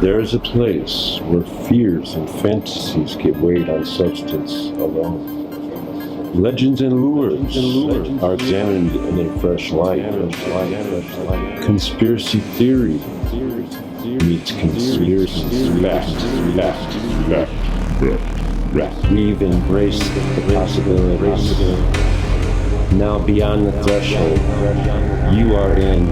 There is a place where fears and fantasies give weight on substance alone. Legends and lures are examined in a fresh light. Conspiracy theory meets conspiracy fact. We've embraced the possibilities. Now beyond the threshold, you are in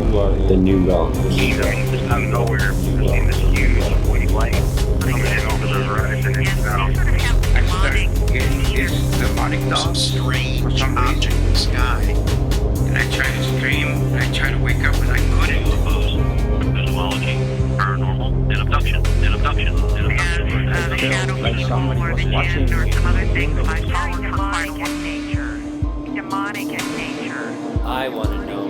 the new realm. Just out of nowhere, there's this huge white light coming in over the horizon. I started getting this demonic thoughts for some object in the sky. And I tried to scream, and I tried to wake up, and I couldn't. UFOs, cryptozoology, paranormal, and abduction. As the shadow people or the jinn or some other things like demonic in nature. I want to know.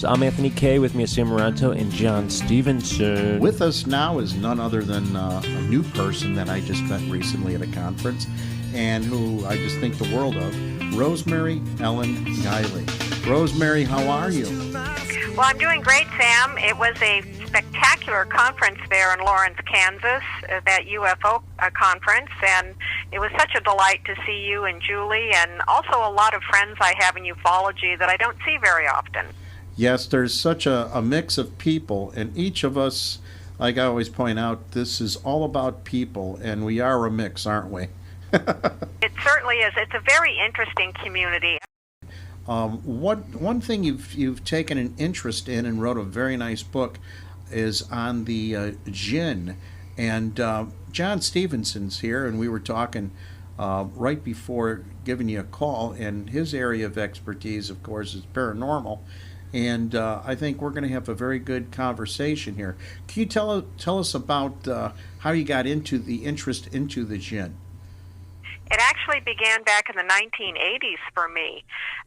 I'm Anthony Kay, with me is Sam Moranto and John Stevenson. With us now is none other than a new person that I just met recently at a conference and who I just think the world of, Rosemary Ellen Guiley. Rosemary, how are you? Well, I'm doing great, Sam. It was a spectacular conference there in Lawrence, Kansas, that UFO conference, and it was such a delight to see you and Julie and also a lot of friends I have in ufology that I don't see very often. Yes, there's such a mix of people, and each of us, like I always point out, this is all about people, and we are a mix, aren't we? It certainly is. It's a very interesting community. One thing you've taken an interest in and wrote a very nice book is on the jinn, and John Stevenson's here, and we were talking right before giving you a call, and his area of expertise, of course, is paranormal. And I think we're going to have a very good conversation here. Can you tell us about how you got into the interest into the jinn? It actually began back in the 1980s for me,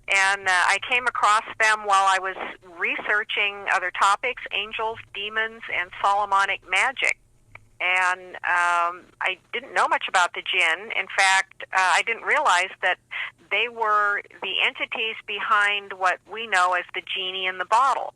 and I came across them while I was researching other topics, angels, demons, and Solomonic magic. And I didn't know much about the jinn. In fact, I didn't realize that they were the entities behind what we know as the genie in the bottle.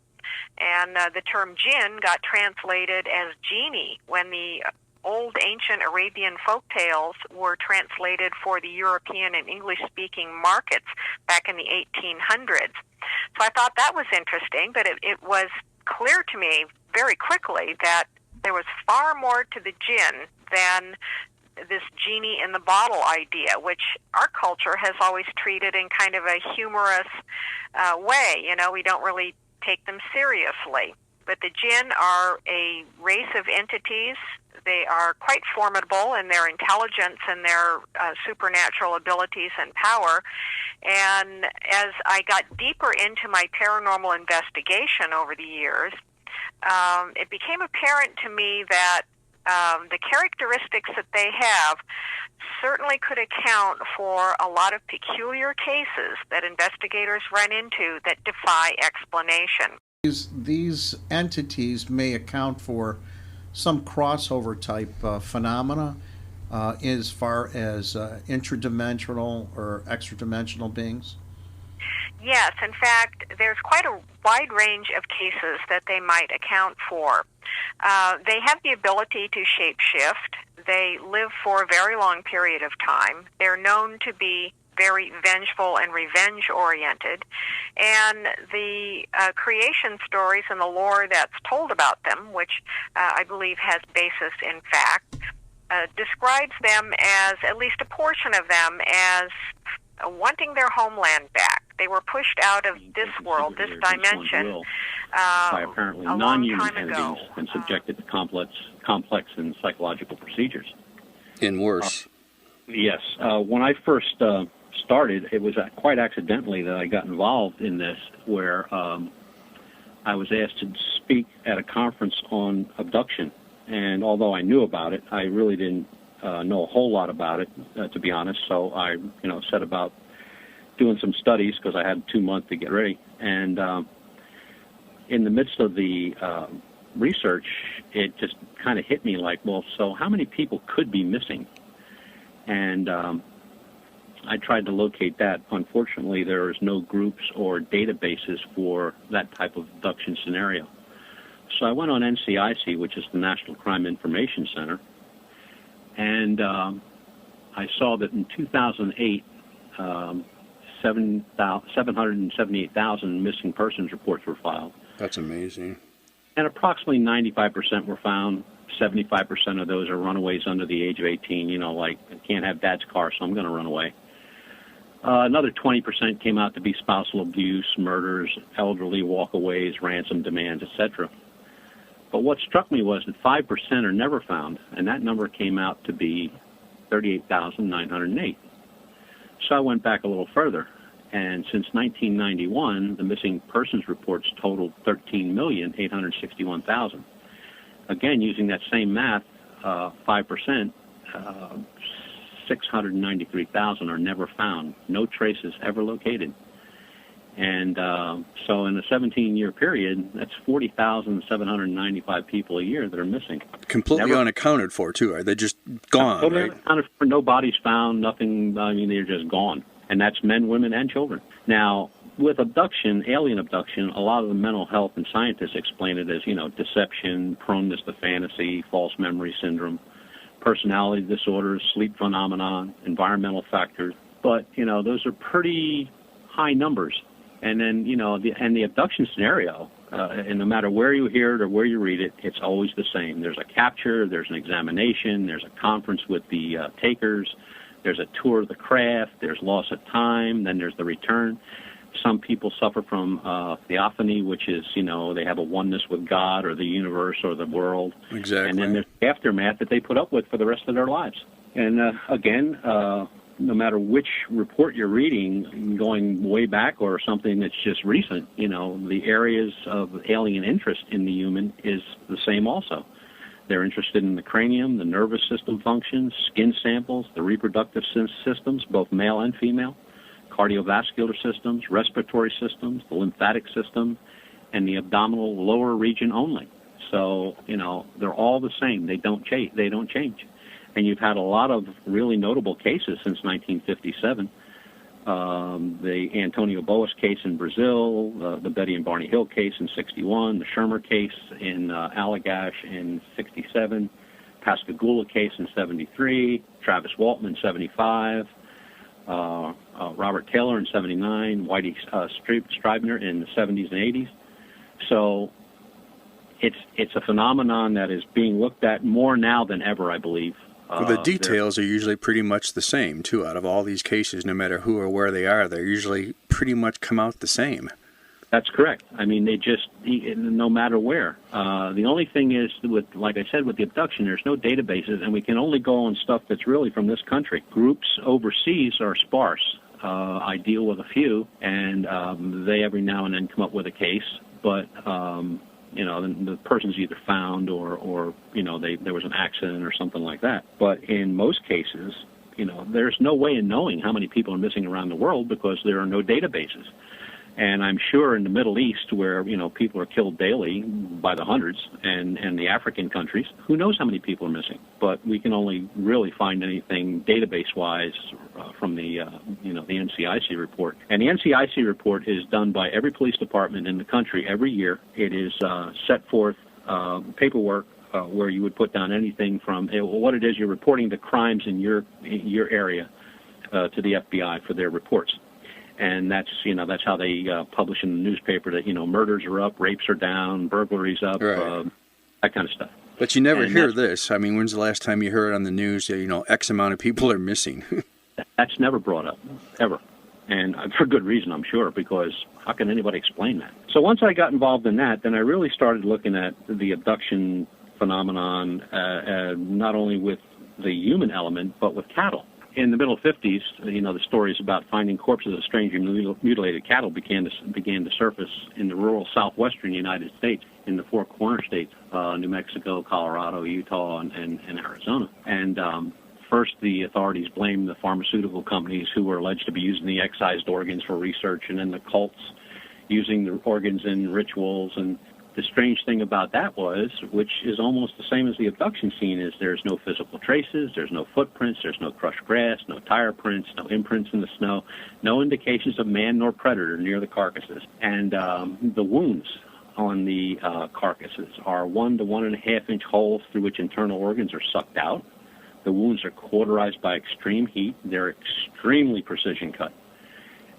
And the term jinn got translated as genie when the old ancient Arabian folktales were translated for the European and English-speaking markets back in the 1800s. So I thought that was interesting, but it was clear to me very quickly that there was far more to the jinn than this genie in the bottle idea, which our culture has always treated in kind of a humorous way. You know, we don't really take them seriously. But the jinn are a race of entities. They are quite formidable in their intelligence and their supernatural abilities and power. And as I got deeper into my paranormal investigation over the years, it became apparent to me that the characteristics that they have certainly could account for a lot of peculiar cases that investigators run into that defy explanation. These entities may account for some crossover type phenomena as far as intradimensional or extradimensional beings? Yes, in fact, there's quite a wide range of cases that they might account for. They have the ability to shapeshift. They live for a very long period of time. They're known to be very vengeful and revenge-oriented. And the creation stories and the lore that's told about them, which I believe has basis in fact, describes them as, at least a portion of them, as wanting their homeland back. They were pushed out of this world, this dimension, by apparently a long non-human time ago. entities and subjected to complex and psychological procedures. And worse. Yes. When I first started, it was quite accidentally that I got involved in this, where I was asked to speak at a conference on abduction. And although I knew about it, I really didn't know a whole lot about it, to be honest. So I, set about doing some studies because I had 2 months to get ready. And in the midst of the research, it just kind of hit me like, well, so how many people could be missing? And I tried to locate that. Unfortunately, there is no groups or databases for that type of abduction scenario. So I went on NCIC, which is the National Crime Information Center, and I saw that in 2008, 778,000 missing persons reports were filed. That's amazing. And approximately 95% were found. 75% of those are runaways under the age of 18, like, I can't have dad's car, so I'm going to run away. Another 20% came out to be spousal abuse, murders, elderly walkaways, ransom demands, etc. But what struck me was that 5% are never found, and that number came out to be 38,908. So I went back a little further, and since 1991, the missing persons reports totaled 13,861,000. Again, using that same math, 5%, 693,000 are never found. No traces ever located. And so in a 17-year period, that's 40,795 people a year that are missing. Completely unaccounted for, too. Are they just gone, totally right? Unaccounted for. No bodies found, nothing. I mean, they're just gone. And that's men, women, and children. Now, with abduction, alien abduction, a lot of the mental health and scientists explain it as, deception, proneness to fantasy, false memory syndrome, personality disorders, sleep phenomenon, environmental factors. But, those are pretty high numbers. And then, the abduction scenario, and no matter where you hear it or where you read it, it's always the same. There's a capture, there's an examination, there's a conference with the takers, there's a tour of the craft, there's loss of time, then there's the return. Some people suffer from theophany, which is, they have a oneness with God or the universe or the world. Exactly. And then there's the aftermath that they put up with for the rest of their lives. And again, no matter which report you're reading, going way back or something that's just recent, the areas of alien interest in the human is the same also. They're interested in the cranium, the nervous system functions, skin samples, the reproductive systems, both male and female, cardiovascular systems, respiratory systems, the lymphatic system, and the abdominal lower region only. So, they're all the same. They don't change. And you've had a lot of really notable cases since 1957. The Antonio Boas case in Brazil, the Betty and Barney Hill case in 61, the Shermer case in Allagash in 67, Pascagoula case in 73, Travis Walton in 75, Robert Taylor in 79, Whitey Scribner in the 70s and 80s. So it's a phenomenon that is being looked at more now than ever, I believe. Well, the details are usually pretty much the same, too. Out of all these cases, no matter who or where they are, they usually pretty much come out the same. That's correct. I mean, they just, no matter where. The only thing is, like I said, with the abduction, there's no databases, and we can only go on stuff that's really from this country. Groups overseas are sparse. I deal with a few, and they every now and then come up with a case, but the person's either found or there was an accident or something like that. But in most cases, there's no way of knowing how many people are missing around the world because there are no databases. And I'm sure in the Middle East, where people are killed daily by the hundreds, and the African countries, who knows how many people are missing? But we can only really find anything database-wise from the NCIC report. And the NCIC report is done by every police department in the country every year. It is set forth paperwork where you would put down anything from what it is you're reporting the crimes in your area to the FBI for their reports. And that's how they publish in the newspaper that, murders are up, rapes are down, burglaries up, right. That kind of stuff. But you never hear this. I mean, when's the last time you heard on the news, X amount of people are missing? That's never brought up, ever. And for good reason, I'm sure, because how can anybody explain that? So once I got involved in that, then I really started looking at the abduction phenomenon, not only with the human element, but with cattle. In the middle 50s, the stories about finding corpses of strangely mutilated cattle began to surface in the rural southwestern United States, in the Four Corner states, New Mexico, Colorado, Utah, and Arizona. And first, the authorities blamed the pharmaceutical companies who were alleged to be using the excised organs for research, and then the cults using the organs in rituals. And the strange thing about that was, which is almost the same as the abduction scene, is there's no physical traces, there's no footprints, there's no crushed grass, no tire prints, no imprints in the snow, no indications of man nor predator near the carcasses. And the wounds on the carcasses are 1 to 1.5 inch holes through which internal organs are sucked out. The wounds are cauterized by extreme heat. They're extremely precision cut,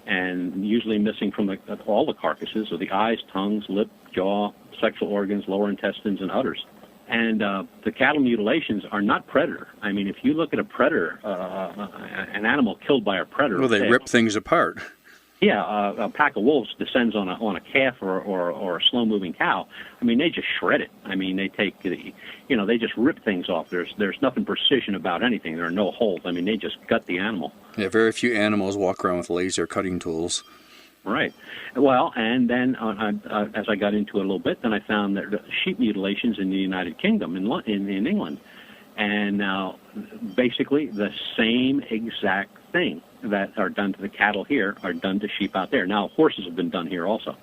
and usually missing from all the carcasses are the eyes, tongues, lip, jaw, sexual organs, lower intestines, and udders. And the cattle mutilations are not predator. I mean, if you look at a predator, an animal killed by a predator, Well, they rip things apart. Yeah, a pack of wolves descends on a calf or a slow-moving cow. I mean, they just shred it. I mean, they take they just rip things off. There's nothing precision about anything. There are no holes. I mean, they just gut the animal. Yeah, very few animals walk around with laser cutting tools. Right. Well, and then as I got into it a little bit, then I found that sheep mutilations in the United Kingdom, in England, and now basically the same exact thing that are done to the cattle here are done to sheep out there. Now, horses have been done here also.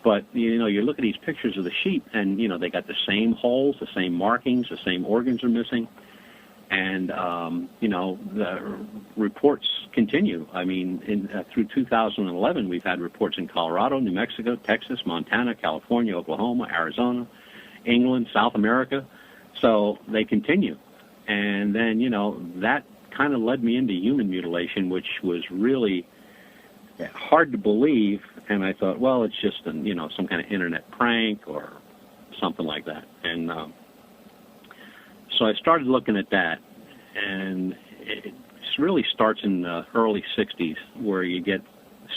But, you look at these pictures of the sheep, and, they got the same holes, the same markings, the same organs are missing. And, the reports continue. I mean, through 2011, we've had reports in Colorado, New Mexico, Texas, Montana, California, Oklahoma, Arizona, England, South America. So they continue. And then, that kind of led me into human mutilation, which was really hard to believe. And I thought, well, it's just, some kind of internet prank or something like that. And so I started looking at that, and it really starts in the early 60s, where you get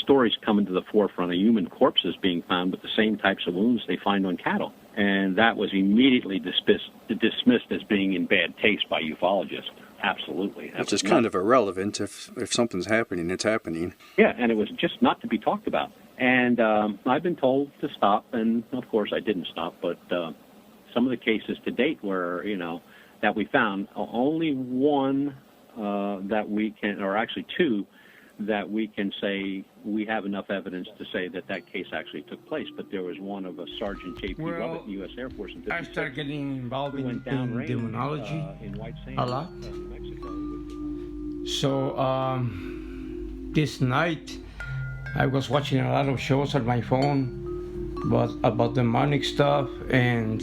stories coming to the forefront of human corpses being found with the same types of wounds they find on cattle. And that was immediately dismissed as being in bad taste by ufologists. Absolutely. Which is kind of irrelevant. If something's happening, it's happening. Yeah, and it was just not to be talked about. And I've been told to stop, and of course I didn't stop, but some of the cases to date were, that we found, only one that we can, or actually two, that we can say we have enough evidence to say that case actually took place. But there was one of a Sergeant J.P. Lovett, U.S. Air Force in 56. I started getting involved in demonology in White Sands, a lot. New Mexico. So this night I was watching a lot of shows on my phone about demonic stuff, and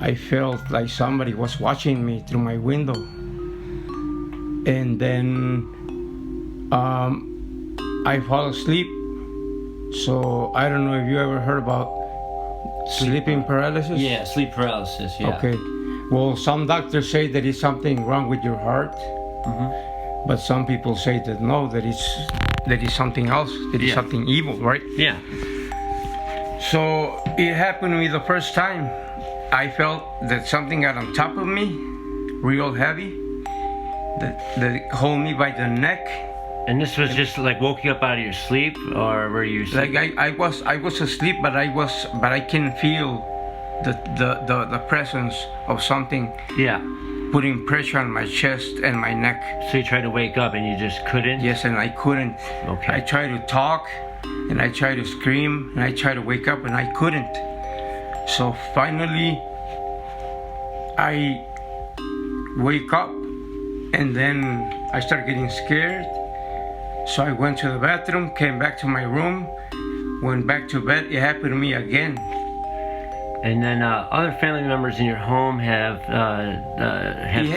I felt like somebody was watching me through my window. And then I fall asleep. So I don't know if you ever heard about sleeping paralysis. Yeah, sleep paralysis. Yeah. Okay. Well, some doctors say that it's something wrong with your heart, but some people say that no, that is something else. That is something evil, right? Yeah. So it happened to me the first time. I felt that something got on top of me, real heavy, that hold me by the neck. And this was just like woke you up out of your sleep, or were you like I was asleep, but I can feel the presence of something. Yeah. Putting pressure on my chest and my neck. So you tried to wake up and you just couldn't? Yes, and I couldn't. Okay. I tried to talk, and I tried to scream, and I tried to wake up, and I couldn't. So finally, I wake up, and then I start getting scared. So I went to the bathroom, came back to my room, went back to bed. It happened to me again. And then other family members in your home have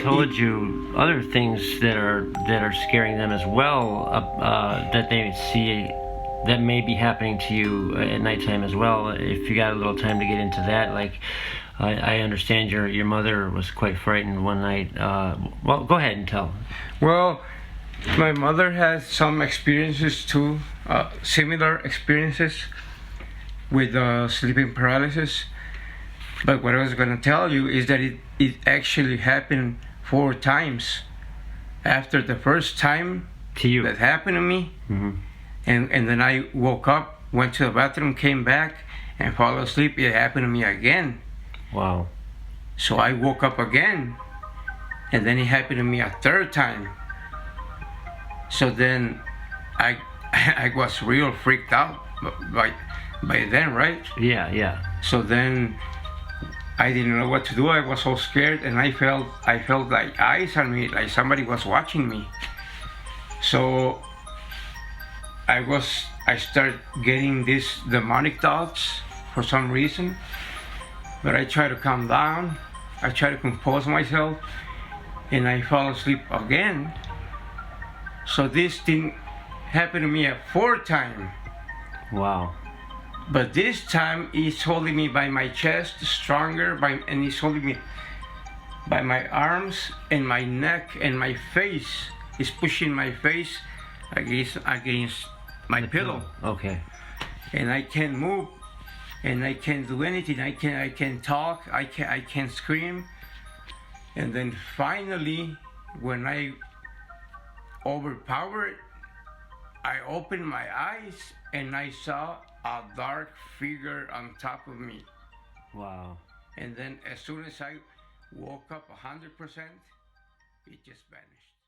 told you other things that are scaring them as well, that they see that may be happening to you at nighttime as well. If you got a little time to get into that, like I understand your mother was quite frightened one night. Well, go ahead and tell. Well, my mother has some experiences too, similar experiences with sleeping paralysis. But what I was going to tell you is that it actually happened 4 times. After the first time to you that happened to me, and then I woke up, went to the bathroom, came back, and fell asleep. It happened to me again. Wow. So I woke up again, and then it happened to me a 3rd time. So then I was real freaked out by then, right? Yeah. So then I didn't know what to do. I was so scared, and I felt like eyes on me, like somebody was watching me. So I started getting these demonic thoughts for some reason, but I try to calm down. I try to compose myself, and I fall asleep again. So this thing happened to me a fourth time. Wow. But this time he's holding me by my chest, stronger, and he's holding me by my arms and my neck and my face. He's pushing my face against my pillow. Okay. And I can't move, and I can't do anything. I can't talk. I can't scream. And then finally, when I overpowered, I opened my eyes and I saw a dark figure on top of me. Wow. And then as soon as I woke up 100%, it just vanished.